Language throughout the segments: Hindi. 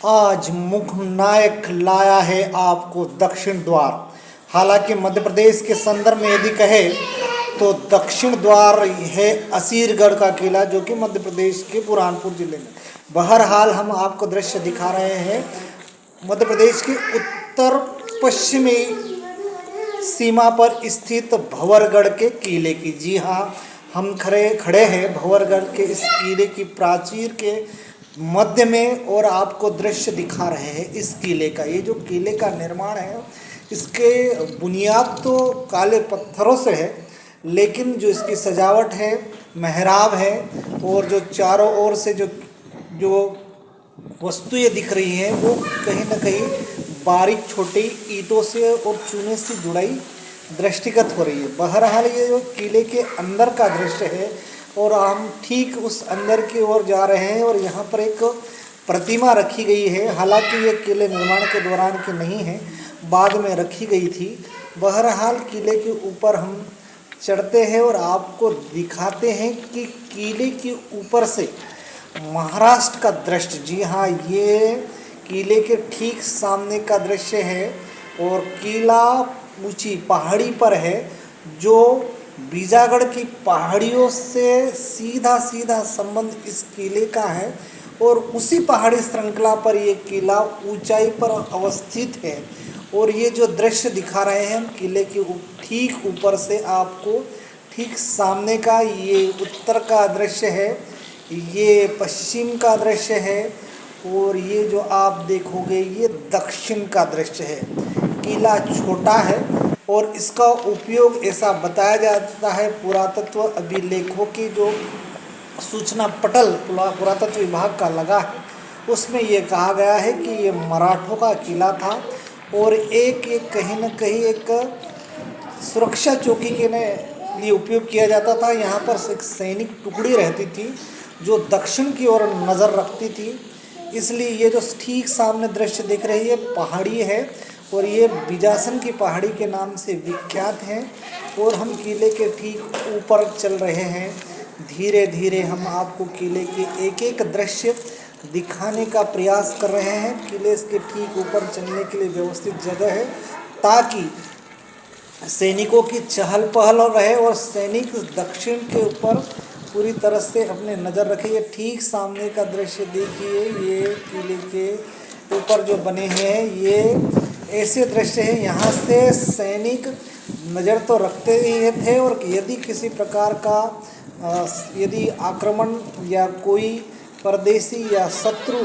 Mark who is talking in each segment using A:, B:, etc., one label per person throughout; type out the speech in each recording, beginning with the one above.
A: आज मुख्य नायक लाया है आपको दक्षिण द्वार। हालांकि मध्य प्रदेश के संदर्भ में यदि कहे तो दक्षिण द्वार है असीरगढ़ का किला, जो कि मध्य प्रदेश के बुरहानपुर जिले में। बहरहाल हम आपको दृश्य दिखा रहे हैं मध्य प्रदेश के उत्तर पश्चिमी सीमा पर स्थित भंवरगढ़ के किले की। जी हाँ, हम खड़े हैं भंवरगढ़ के इस किले की प्राचीर के मध्य में और आपको दृश्य दिखा रहे हैं इस किले का। ये जो किले का निर्माण है, इसके बुनियाद तो काले पत्थरों से है, लेकिन जो इसकी सजावट है, मेहराब है, और जो चारों ओर से जो वस्तुएं दिख रही हैं वो कहीं ना कहीं बारीक छोटी ईंटों से और चूने से जुड़ाई दृष्टिगत हो रही है। बहरहाल ये जो किले के अंदर का दृश्य है और हम ठीक उस अंदर की ओर जा रहे हैं और यहाँ पर एक प्रतिमा रखी गई है। हालांकि ये किले निर्माण के दौरान की नहीं है, बाद में रखी गई थी। बहरहाल किले के ऊपर हम चढ़ते हैं और आपको दिखाते हैं कि किले के ऊपर से महाराष्ट्र का दृश्य। जी हाँ, ये किले के ठीक सामने का दृश्य है और किला ऊंची पहाड़ी पर है, जो बीजागढ़ की पहाड़ियों से सीधा संबंध इस किले का है और उसी पहाड़ी श्रृंखला पर ये किला ऊंचाई पर अवस्थित है। और ये जो दृश्य दिखा रहे हैं हम किले के ठीक ऊपर से, आपको ठीक सामने का ये उत्तर का दृश्य है, ये पश्चिम का दृश्य है और ये जो आप देखोगे ये दक्षिण का दृश्य है। किला छोटा है और इसका उपयोग ऐसा बताया जाता है पुरातत्व अभिलेखों की जो सूचना पटल पुरातत्व विभाग का लगा है, उसमें ये कहा गया है कि ये मराठों का किला था और एक कहीं न कहीं एक सुरक्षा चौकी के लिए उपयोग किया जाता था। यहाँ पर एक सैनिक टुकड़ी रहती थी जो दक्षिण की ओर नज़र रखती थी, इसलिए ये जो ठीक सामने दृश्य दिख रही है पहाड़ी है और ये बिजासन की पहाड़ी के नाम से विख्यात है। और हम किले के ठीक ऊपर चल रहे हैं। धीरे धीरे हम आपको किले के एक दृश्य दिखाने का प्रयास कर रहे हैं। किले के ठीक ऊपर चलने के लिए व्यवस्थित जगह है ताकि सैनिकों की चहल पहल रहे और सैनिक दक्षिण के ऊपर पूरी तरह से अपने नज़र रखे। ये ठीक सामने का दृश्य देखिए, ये किले के ऊपर जो बने हैं ये ऐसे दृश्य हैं, यहाँ से सैनिक नज़र तो रखते ही थे और यदि किसी प्रकार का यदि आक्रमण या कोई परदेशी या शत्रु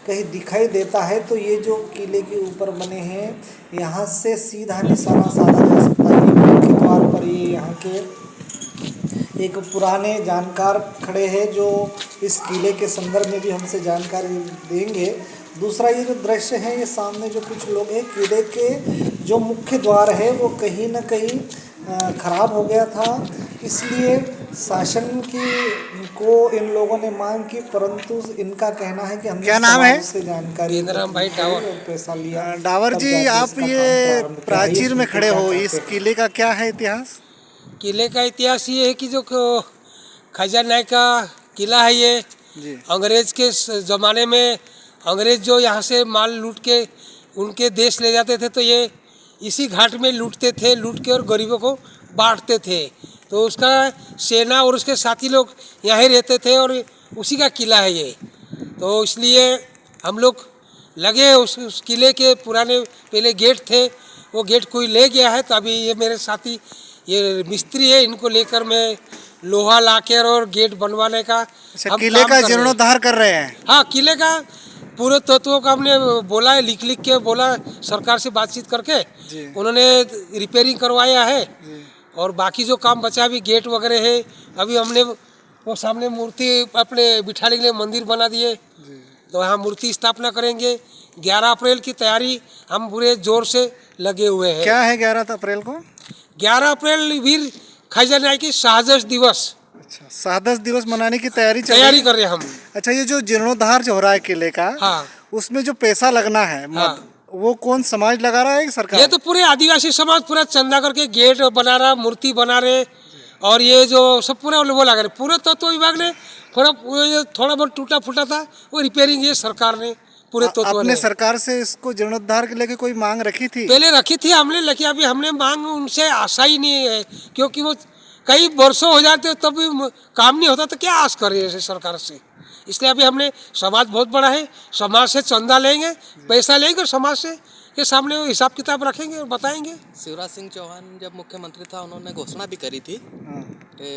A: कहीं दिखाई देता है तो ये जो किले के ऊपर बने हैं यहाँ से सीधा निशाना साधा जा सकता है। ये मुख्य द्वार पर ये यहाँ के एक पुराने जानकार खड़े हैं जो इस किले के संदर्भ में भी हमसे जानकारी देंगे। दूसरा ये जो दृश्य है, ये सामने जो कुछ लोग हैं, किले के जो मुख्य द्वार है वो कहीं न कहीं खराब हो गया था, इसलिए शासन को इन लोगों ने मांग की, परंतु इनका कहना है कि हमने
B: क्या नाम है
A: से जानकारी
B: भाई डावर
A: पैसा लिया।
B: डावर जी, आप ये प्राचीर में खड़े हो, इस किले का क्या है इतिहास?
C: किले का इतिहास ये है कि जो ख्वाजा नायक का किला है ये
B: जी।
C: अंग्रेज के ज़माने में अंग्रेज जो यहाँ से माल लूट के उनके देश ले जाते थे तो ये इसी घाट में लूटते थे, लूट के और गरीबों को बांटते थे। तो उसका सेना और उसके साथी लोग यहाँ ही रहते थे और उसी का किला है ये। तो इसलिए हम लोग लगे उस किले के पुराने पहले गेट थे, वो गेट कोई ले गया है, तो अभी ये मेरे साथी ये मिस्त्री है, इनको लेकर मैं लोहा लाकर और गेट बनवाने का
B: किले का जीर्णोद्धार कर रहे हैं।
C: हाँ, किले का पूरे तत्वों का हमने बोला है, लिख के बोला सरकार से बातचीत करके उन्होंने रिपेयरिंग करवाया है और बाकी जो काम बचा भी गेट वगैरह है। अभी हमने वो सामने मूर्ति अपने बिठाने के लिए मंदिर बना दिए, तो यहाँ मूर्ति स्थापना करेंगे। 11 अप्रैल की तैयारी हम पूरे जोर से लगे हुए हैं।
B: क्या है 11 अप्रैल को?
C: 11 अप्रैल वीर ख्वाजा नायक की शहादत दिवस।
B: अच्छा, शहादत दिवस मनाने की तैयारी
C: कर रहे हैं हम।
B: अच्छा, ये जो जीर्णोद्धार जो हो रहा है किले का,
C: हाँ,
B: उसमें जो पैसा लगना है,
C: हाँ,
B: वो कौन समाज लगा रहा है? सरकार?
C: ये तो पूरे आदिवासी समाज पूरा चंदा करके गेट बना रहा, मूर्ति बना रहे और ये जो सब पूरा वो लगा रहे। पूरे तत्व विभाग ने थोड़ा बहुत टूटा फूटा था वो रिपेयरिंग ये सरकार ने पूरे तत्व
B: आपने
C: ने।
B: सरकार से इसको जीर्णोद्धार के लेके कोई मांग रखी थी?
C: पहले रखी थी हमने, लेकिन अभी हमने मांग उनसे आशा ही नहीं है, क्योंकि वो कई वर्षों हो जाते तब भी काम नहीं होता, तो क्या आस करें ऐसे सरकार से। इसलिए अभी हमने, समाज बहुत बड़ा है, समाज से चंदा लेंगे, पैसा लेंगे और समाज से के सामने वो हिसाब किताब रखेंगे और बताएंगे।
D: शिवराज सिंह चौहान जब मुख्यमंत्री था, उन्होंने घोषणा भी करी थी
B: हाँ।
D: कि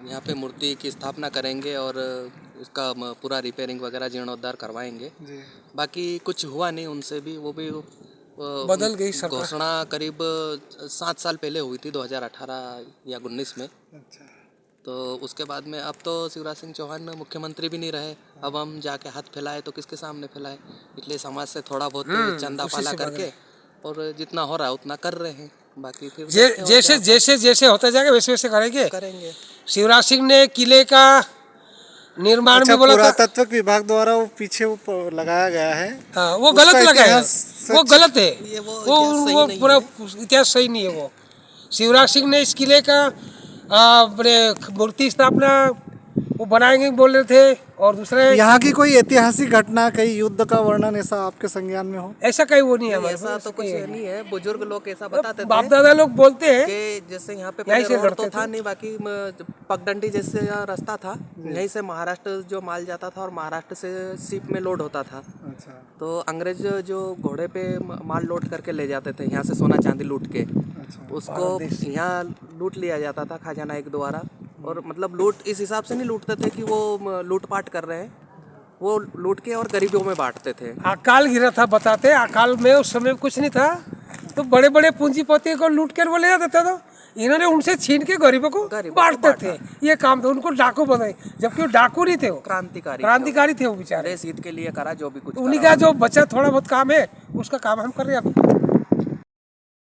D: यहाँ पे मूर्ति की स्थापना करेंगे और उसका पूरा रिपेयरिंग वगैरह जीर्णोद्धार करवाएंगे।
B: जी।
D: बाकी कुछ हुआ नहीं उनसे भी, वो भी
C: बदल गई सरकार।
D: घोषणा करीब 7 साल पहले हुई थी, 2018 या 19 में।
B: अच्छा।
D: तो उसके बाद में अब तो शिवराज सिंह चौहान मुख्यमंत्री भी नहीं रहे, अब हम जाके हाथ फैलाए तो किसके सामने फैलाए, इसलिए समाज से थोड़ा बहुत चंदा पाला करके और जितना हो रहा है उतना कर रहे हैं। बाकी फिर देखते हैं और
C: जैसे
D: क्या
C: जैसे जैसे होता जाएगा वैसे वैसे करेंगे।
D: करेंगे।
C: शिवराज सिंह ने किले का निर्माण
B: अच्छा,
C: भी बोला था।
B: पुरातत्व विभाग द्वारा वो पीछे लगाया गया है।
C: हाँ, वो
B: उसका
C: गलत लगा है,
B: इतिहास
C: वो गलत है,
D: ये वो
C: वो
D: इतिहास सही
C: वो
D: नहीं
C: पूरा
D: है।
C: इतिहास सही नहीं है। वो शिवराज सिंह ने इस किले का अपने मूर्ति स्थापना वो बनाएंगे बोल रहे थे, और दूसरे
B: यहाँ की कोई ऐतिहासिक घटना, कई युद्ध का वर्णन ऐसा आपके संज्ञान में हो?
C: ऐसा कहीं वो नहीं है हमारे
D: ऐसा
C: पास,
D: तो कुछ नहीं है, बुजुर्ग लोग ऐसा बताते
C: बाप
D: थे
C: दादा लोग बोलते हैं
D: कि जैसे यहाँ पे
C: यहीं
D: पहले
C: से
D: रोड तो
C: लड़ते
D: था
C: थे।
D: नहीं, बाकी पगडंडी जैसे यहाँ रास्ता था, यहीं से महाराष्ट्र जो माल जाता था और महाराष्ट्र से शिप में लोड होता था।
B: अच्छा।
D: तो अंग्रेज जो घोड़े पे माल लोड करके ले जाते थे यहाँ से, सोना चांदी लूट के,
B: अच्छा।
D: उसको यहाँ लूट लिया जाता था खाजा नायक द्वारा। और मतलब लूट इस हिसाब से नहीं लूटते थे कि वो लूटपाट कर रहे हैं, वो लूट के और गरीबों में बांटते थे।
C: अकाल गिरा था, बताते अकाल में उस समय कुछ नहीं था, तो बड़े बड़े पूंजीपति को लूट कर वो ले जाते थे, तो इन्होंने उनसे छीन के गरीबों को बांटते थे। ये काम था, उनको डाकू बनाए, जबकि वो डाकू नहीं थे, वो क्रांतिकारी थे वो बेचारे।
D: देश हित के लिए करा जो भी कुछ
C: उन्हीं
D: करा।
C: का जो बचा थोड़ा बहुत काम है, उसका काम हम कर रहे हैं अभी।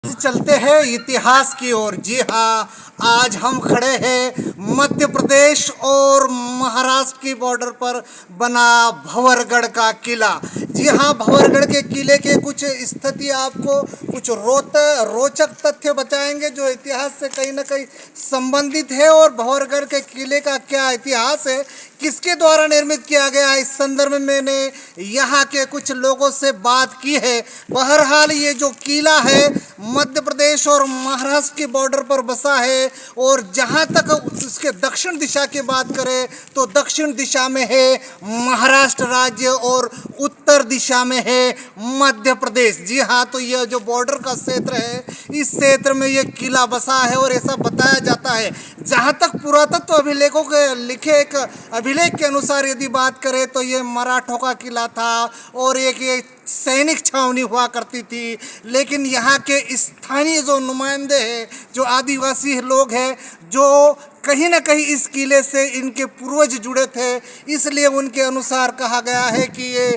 A: चलते हैं इतिहास की ओर। जी हाँ, आज हम खड़े हैं मध्य प्रदेश और महाराष्ट्र की बॉर्डर पर बना भंवरगढ़ का किला। जी हाँ, भंवरगढ़ के किले के कुछ स्थिति आपको कुछ रोचक तथ्य बताएंगे जो इतिहास से कहीं ना कहीं संबंधित है, और भंवरगढ़ के किले का क्या इतिहास है, किसके द्वारा निर्मित किया गया है, इस संदर्भ में मैंने यहाँ के कुछ लोगों से बात की है। बहरहाल ये जो किला है मध्य प्रदेश और महाराष्ट्र के बॉर्डर पर बसा है, और जहाँ तक इसके दक्षिण दिशा की बात करें तो दक्षिण दिशा में है महाराष्ट्र राज्य और उत्तर दिशा में है मध्य प्रदेश। जी हाँ, तो यह जो बॉर्डर का क्षेत्र है, इस क्षेत्र में यह किला बसा है, और ऐसा बताया जाता है, जहाँ तक पुरातत्व अभिलेखों के लिखे एक अभिलेख के अनुसार यदि बात करें तो ये मराठों का किला था और एक ये सैनिक छावनी हुआ करती थी। लेकिन यहाँ के स्थानीय जो नुमाइंदे हैं, जो आदिवासी लोग हैं, जो कहीं ना कहीं इस किले से इनके पूर्वज जुड़े थे, इसलिए उनके अनुसार कहा गया है कि ये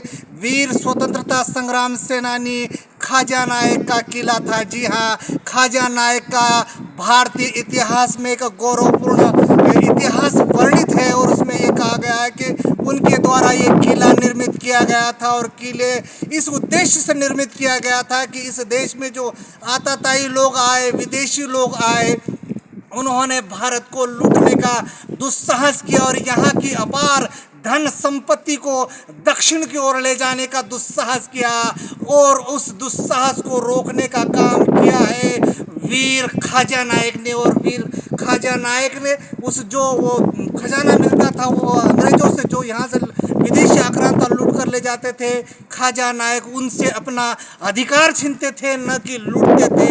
A: वीर स्वतंत्रता संग्राम सेनानी खाजा नायक का किला था। जी हाँ, खाजा नायक का भारतीय इतिहास में एक गौरवपूर्ण इतिहास वर्णित है, और उसमें ये कहा गया है कि उनके द्वारा ये किला निर्मित किया गया था, और किले इस उद्देश्य से निर्मित किया गया था कि इस देश में जो आताताई लोग आए, विदेशी लोग आए, उन्होंने भारत को लूटने का दुस्साहस किया और यहाँ की अपार धन संपत्ति को दक्षिण की ओर ले जाने का दुस्साहस किया, और उस दुस्साहस को रोकने का काम किया है वीर खाजा नायक ने। और वीर खाजा नायक ने उस जो वो खजाना मिलता था वो अंग्रेजों से, जो यहाँ से विदेशी आक्रांता लूट कर ले जाते थे, खाजा नायक उनसे अपना अधिकार छीनते थे, न कि लूटते थे।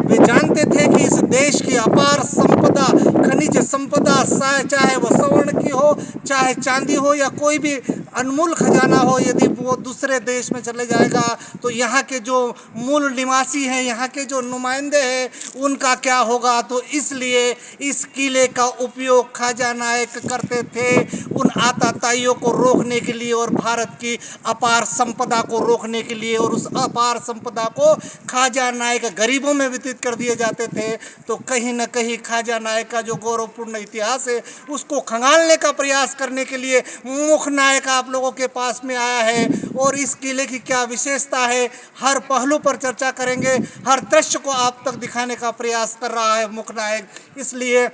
A: वे जानते थे कि इस देश की अपार संपदा, खनिज संपदा, चाहे वो स्वर्ण की हो, चाहे चांदी हो, या कोई भी अनमोल खजाना हो, यदि वो दूसरे देश में चले जाएगा तो यहाँ के जो मूल निवासी हैं, यहाँ के जो नुमाइंदे हैं, उनका क्या होगा। तो इसलिए इस किले का उपयोग खाजा नायक करते थे उन आताताइयों को रोकने के लिए और भारत की अपार संपदा को रोकने के लिए, और उस अपार संपदा को खाजा नायक गरीबों में वितरित कर दिए जाते थे। तो कहीं न कहीं खाजा नायक का जो गौरवपूर्ण इतिहास है उसको खंगालने का प्रयास करने के लिए मुख्य नायक आप लोगों के पास में आया है, और इस किले की क्या विशेषता है, हर पहलू पर चर्चा करेंगे, हर दृश्य को आप तक दिखाने का प्रयास कर रहा है मुख्य नायक। इसलिए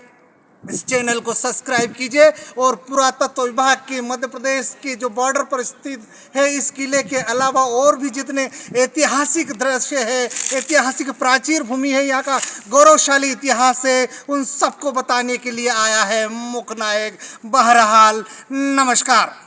A: इस चैनल को सब्सक्राइब कीजिए और पुरातत्व विभाग के मध्य प्रदेश के जो बॉर्डर पर स्थित है इस किले के अलावा और भी जितने ऐतिहासिक दृश्य है, ऐतिहासिक प्राचीर भूमि है, यहाँ का गौरवशाली इतिहास है, उन सबको बताने के लिए आया है मूक नायक। बहरहाल नमस्कार।